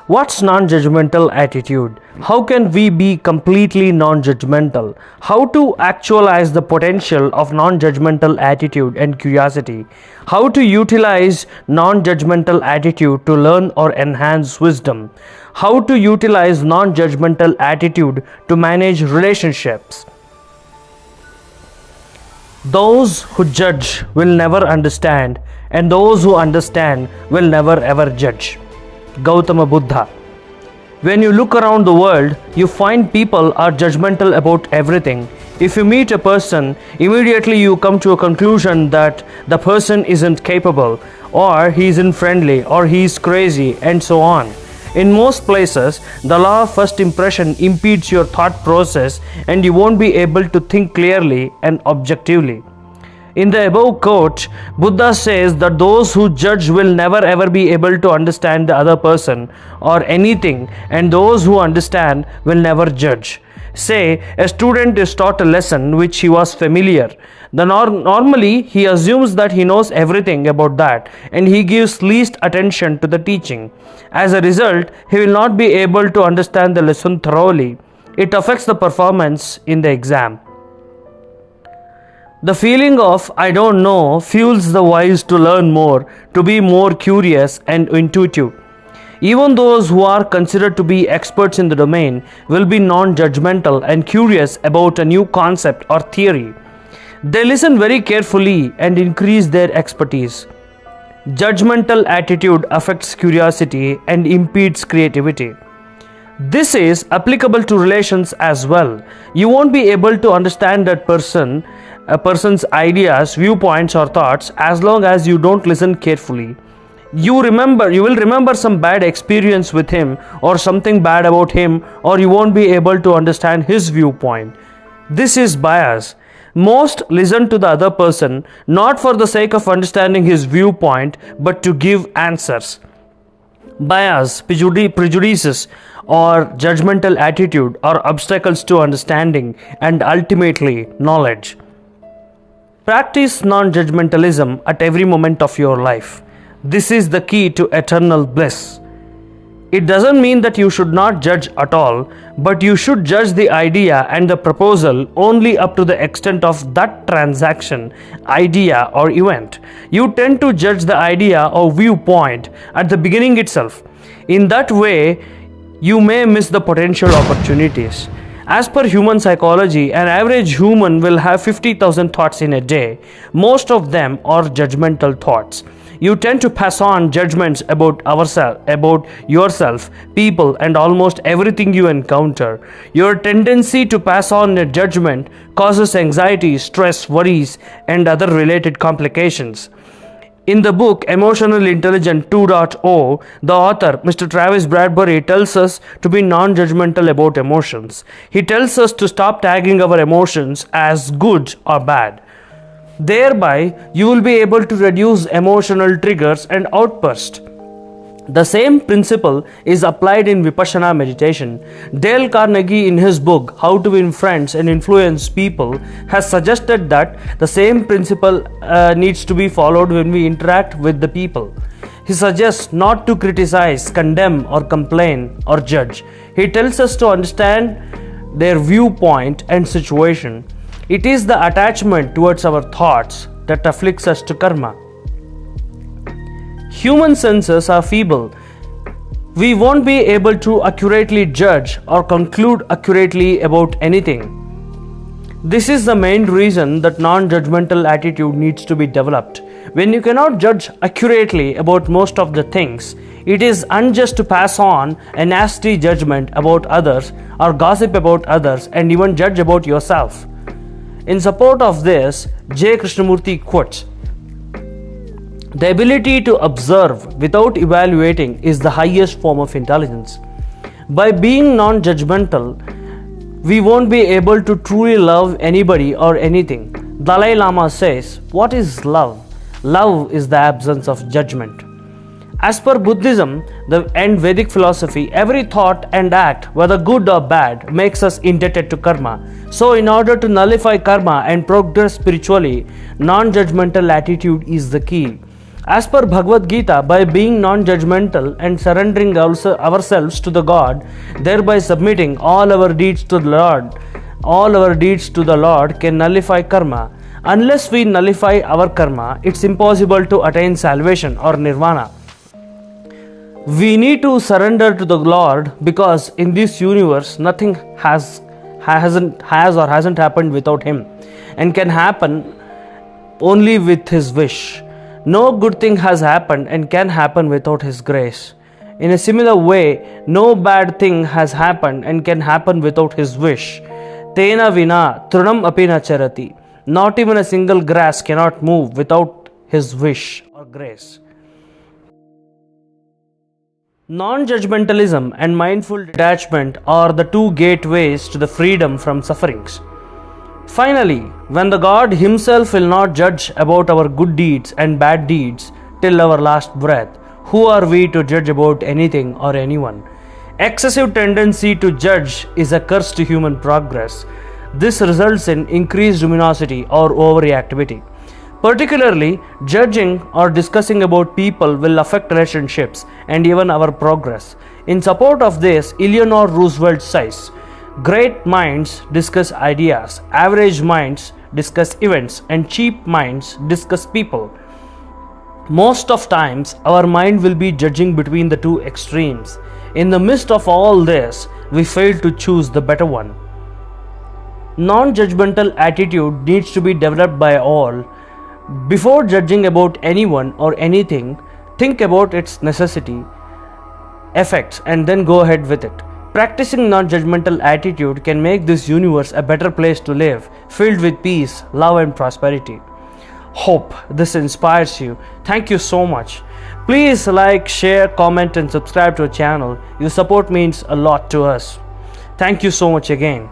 What's non-judgmental attitude? How can we be completely non-judgmental? How to actualize the potential of non-judgmental attitude and curiosity? How to utilize non-judgmental attitude to learn or enhance wisdom? How to utilize non-judgmental attitude to manage relationships? Those who judge will never understand, and those who understand will never ever judge. Gautama Buddha. When you look around the world, you find people are judgmental about everything. If you meet a person, immediately you come to a conclusion that the person isn't capable, or he isn't friendly, or he's crazy, and so on. In most places, the law of first impression impedes your thought process and you won't be able to think clearly and objectively. In the above quote, Buddha says that those who judge will never ever be able to understand the other person or anything, and those who understand will never judge. Say, a student is taught a lesson which he was familiar. Normally, he assumes that he knows everything about that and he gives least attention to the teaching. As a result, he will not be able to understand the lesson thoroughly. It affects the performance in the exam. The feeling of I don't know fuels the wise to learn more, to be more curious and intuitive. Even those who are considered to be experts in the domain will be non-judgmental and curious about a new concept or theory. They listen very carefully and increase their expertise. Judgmental attitude affects curiosity and impedes creativity. This is applicable to relations as well. You won't be able to understand a person's ideas, viewpoints or thoughts as long as you don't listen carefully. You will remember some bad experience with him or something bad about him, or you won't be able to understand his viewpoint. This is bias. Most listen to the other person not for the sake of understanding his viewpoint but to give answers. Bias, prejudices or judgmental attitude are obstacles to understanding and ultimately knowledge. Practice non-judgmentalism at every moment of your life. This is the key to eternal bliss. It doesn't mean that you should not judge at all, but you should judge the idea and the proposal only up to the extent of that transaction, idea or event. You tend to judge the idea or viewpoint at the beginning itself. In that way, you may miss the potential opportunities. As per human psychology, an average human will have 50,000 thoughts in a day. Most of them are judgmental thoughts. You tend to pass on judgments about yourself, people, and almost everything you encounter. Your tendency to pass on a judgment causes anxiety, stress, worries, and other related complications. In the book Emotional Intelligence 2.0, the author, Mr. Travis Bradbury, tells us to be non-judgmental about emotions. He tells us to stop tagging our emotions as good or bad. Thereby, you will be able to reduce emotional triggers and outbursts. The same principle is applied in Vipassana meditation. Dale Carnegie, in his book How to Win Friends and Influence People, has suggested that the same principle needs to be followed when we interact with the people. He suggests not to criticize, condemn, or complain or judge. He tells us to understand their viewpoint and situation. It is the attachment towards our thoughts that afflicts us to karma. Human senses are feeble. We won't be able to accurately judge or conclude accurately about anything. This is the main reason that non-judgmental attitude needs to be developed. When you cannot judge accurately about most of the things, it is unjust to pass on a nasty judgment about others or gossip about others and even judge about yourself. In support of this, J. Krishnamurti quotes, "The ability to observe without evaluating is the highest form of intelligence. By being non-judgmental, we won't be able to truly love anybody or anything." Dalai Lama says, "What is love? Love is the absence of judgment." As per Buddhism and Vedic philosophy, every thought and act, whether good or bad, makes us indebted to karma. So, in order to nullify karma and progress spiritually, non-judgmental attitude is the key. As per Bhagavad Gita, by being non-judgmental and surrendering ourselves to the God, thereby submitting all our deeds to the Lord can nullify karma. Unless we nullify our karma, it's impossible to attain salvation or nirvana. We need to surrender to the Lord because in this universe nothing hasn't happened without Him, and can happen only with His wish. No good thing has happened and can happen without His grace. In a similar way, no bad thing has happened and can happen without His wish. Tena vina trunam api na charati. Not even a single grass cannot move without His wish or grace. Non-judgmentalism and mindful detachment are the two gateways to the freedom from sufferings. Finally, when the God Himself will not judge about our good deeds and bad deeds till our last breath, who are we to judge about anything or anyone? Excessive tendency to judge is a curse to human progress. This results in increased luminosity or overreactivity. Particularly, judging or discussing about people will affect relationships and even our progress. In support of this, Eleanor Roosevelt says, "Great minds discuss ideas, average minds discuss events, and cheap minds discuss people." Most of times, our mind will be judging between the two extremes. In the midst of all this, we fail to choose the better one. Non-judgmental attitude needs to be developed by all. Before judging about anyone or anything, think about its necessity, effects, and then go ahead with it. Practicing non-judgmental attitude can make this universe a better place to live, filled with peace, love, and prosperity. Hope this inspires you. Thank you so much. Please like, share, comment, and subscribe to our channel. Your support means a lot to us. Thank you so much again.